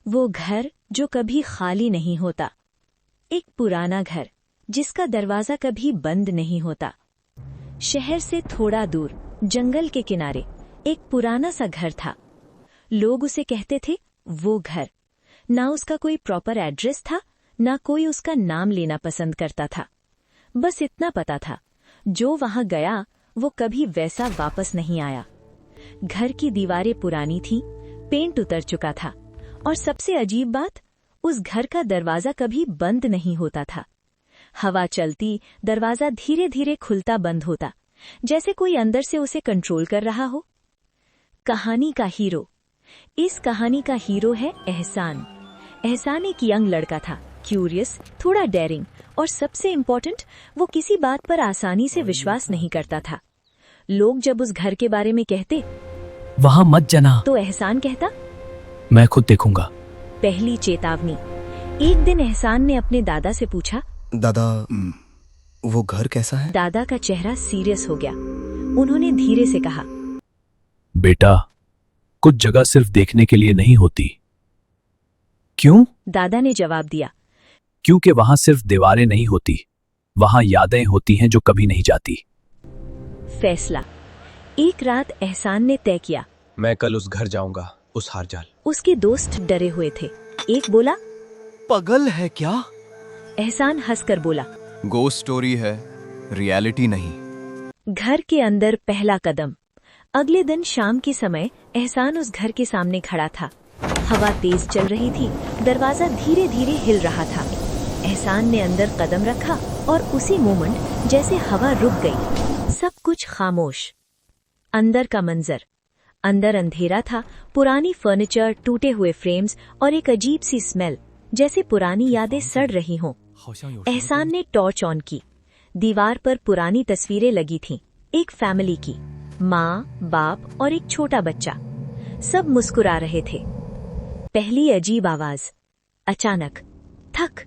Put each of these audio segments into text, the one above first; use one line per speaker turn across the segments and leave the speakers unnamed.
वो घर जो कभी खाली नहीं होता। एक पुराना घर जिसका दरवाजा कभी बंद नहीं होता। शहर से थोड़ा दूर जंगल के किनारे एक पुराना सा घर था। लोग उसे कहते थे वो घर। ना उसका कोई प्रॉपर एड्रेस था, ना कोई उसका नाम लेना पसंद करता था। बस इतना पता था, जो वहां गया वो कभी वैसा वापस नहीं आया। घर की दीवारें पुरानी थीं, पेंट उतर चुका था, और सबसे अजीब बात, उस घर का दरवाजा कभी बंद नहीं होता था। हवा चलती, दरवाजा धीरे धीरे खुलता बंद होता, जैसे कोई अंदर से उसे कंट्रोल कर रहा हो। कहानी का हीरो। इस कहानी का हीरो है एहसान। एहसान एक यंग लड़का था, क्यूरियस, थोड़ा डेयरिंग, और सबसे इम्पोर्टेंट, वो किसी बात पर आसानी से विश्वास नहीं करता था। लोग जब उस घर के बारे में कहते
वहां मत जाना,
तो एहसान कहता
मैं खुद देखूंगा।
पहली चेतावनी। एक दिन एहसान ने अपने दादा से पूछा,
दादा, वो घर कैसा है?
दादा का चेहरा सीरियस हो गया। उन्होंने धीरे से कहा,
बेटा, कुछ जगह सिर्फ देखने के लिए नहीं होती। क्यों?
दादा ने जवाब दिया,
क्योंकि वहां सिर्फ दीवारें नहीं होती, वहां यादें होती हैं जो कभी नहीं जाती।
फैसला। एक रात एहसान ने तय किया,
मैं कल उस घर जाऊंगा, उस हारजाल।
उसके दोस्त डरे हुए थे। एक बोला,
पागल है क्या?
एहसान हंसकर बोला,
गोस्ट स्टोरी है, रियलिटी नहीं।
घर के अंदर पहला कदम। अगले दिन शाम के समय एहसान उस घर के सामने खड़ा था। हवा तेज चल रही थी, दरवाजा धीरे धीरे हिल रहा था। एहसान ने अंदर कदम रखा और उसी मोमेंट जैसे हवा रुक गई, सब कुछ खामोश। अंदर का मंजर। अंदर अंधेरा था, पुरानी फर्नीचर, टूटे हुए फ्रेम्स और एक अजीब सी स्मेल, जैसे पुरानी यादें सड़ रही हों। एहसान ने टॉर्च ऑन की। दीवार पर पुरानी तस्वीरें लगी थीं, एक फैमिली की, माँ, बाप और एक छोटा बच्चा। सब मुस्कुरा रहे थे। पहली अजीब आवाज। अचानक थक,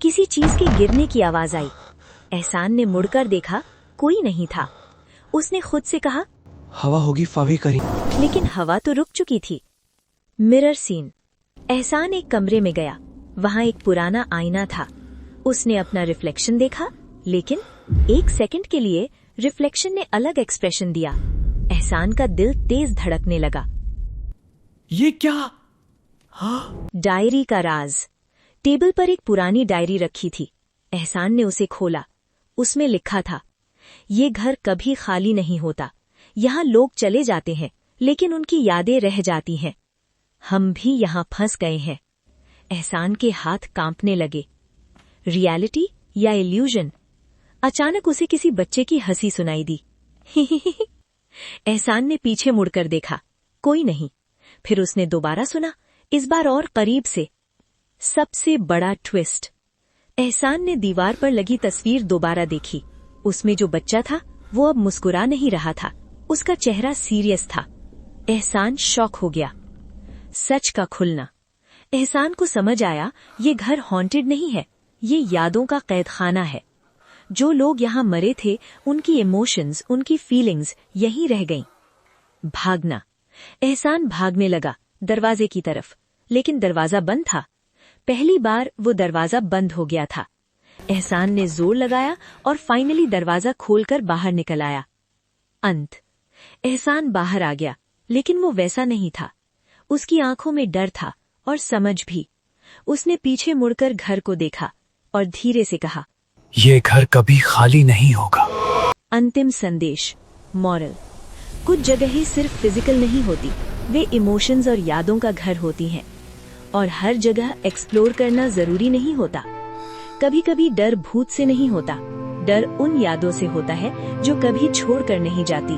किसी चीज के गिरने की आवाज आई। एहसान ने मुड़कर देखा, कोई नहीं था। उसने खुद से कहा,
हवा होगी, फावी करी।
लेकिन हवा तो रुक चुकी थी। Mirror scene. एहसान एक कमरे में गया। वहां एक पुराना आईना था। उसने अपना रिफ्लेक्शन देखा, लेकिन एक सेकंड के लिए रिफ्लेक्शन ने अलग एक्सप्रेशन दिया। एहसान का दिल तेज धड़कने लगा।
ये क्या?
डायरी का राज। टेबल पर एक पुरानी डायरी रखी थी। एहसान ने उसे खोला। उसमें लिखा था, ये घर कभी खाली नहीं होता। यहाँ लोग चले जाते हैं, लेकिन उनकी यादें रह जाती हैं। हम भी यहाँ फंस गए हैं। एहसान के हाथ कांपने लगे। रियलिटी या इल्यूजन? अचानक उसे किसी बच्चे की हंसी सुनाई दी। एहसान ने पीछे मुड़कर देखा, कोई नहीं। फिर उसने दोबारा सुना, इस बार और करीब से। सबसे बड़ा ट्विस्ट। एहसान ने दीवार पर लगी तस्वीर दोबारा देखी। उसमें जो बच्चा था वो अब मुस्कुरा नहीं रहा था, उसका चेहरा सीरियस था। एहसान शॉक हो गया। सच का खुलना। एहसान को समझ आया, ये घर हॉन्टेड नहीं है, ये यादों का कैदखाना है। जो लोग यहाँ मरे थे, उनकी इमोशंस, उनकी फीलिंग्स यहीं रह गईं। भागना। एहसान भागने लगा दरवाजे की तरफ, लेकिन दरवाजा बंद था। पहली बार वो दरवाजा बंद हो गया था। एहसान ने जोर लगाया और फाइनली दरवाजा खोलकर बाहर निकल आया। अंत। एहसान बाहर आ गया, लेकिन वो वैसा नहीं था। उसकी आंखों में डर था और समझ भी। उसने पीछे मुड़कर घर को देखा और धीरे से कहा,
ये घर कभी खाली नहीं होगा।
अंतिम संदेश। मॉरल। कुछ जगहें सिर्फ फिजिकल नहीं होती, वे इमोशंस और यादों का घर होती हैं। और हर जगह एक्सप्लोर करना जरूरी नहीं होता। कभी कभी डर भूत से नहीं होता, डर उन यादों से होता है जो कभी छोड़कर नहीं जाती।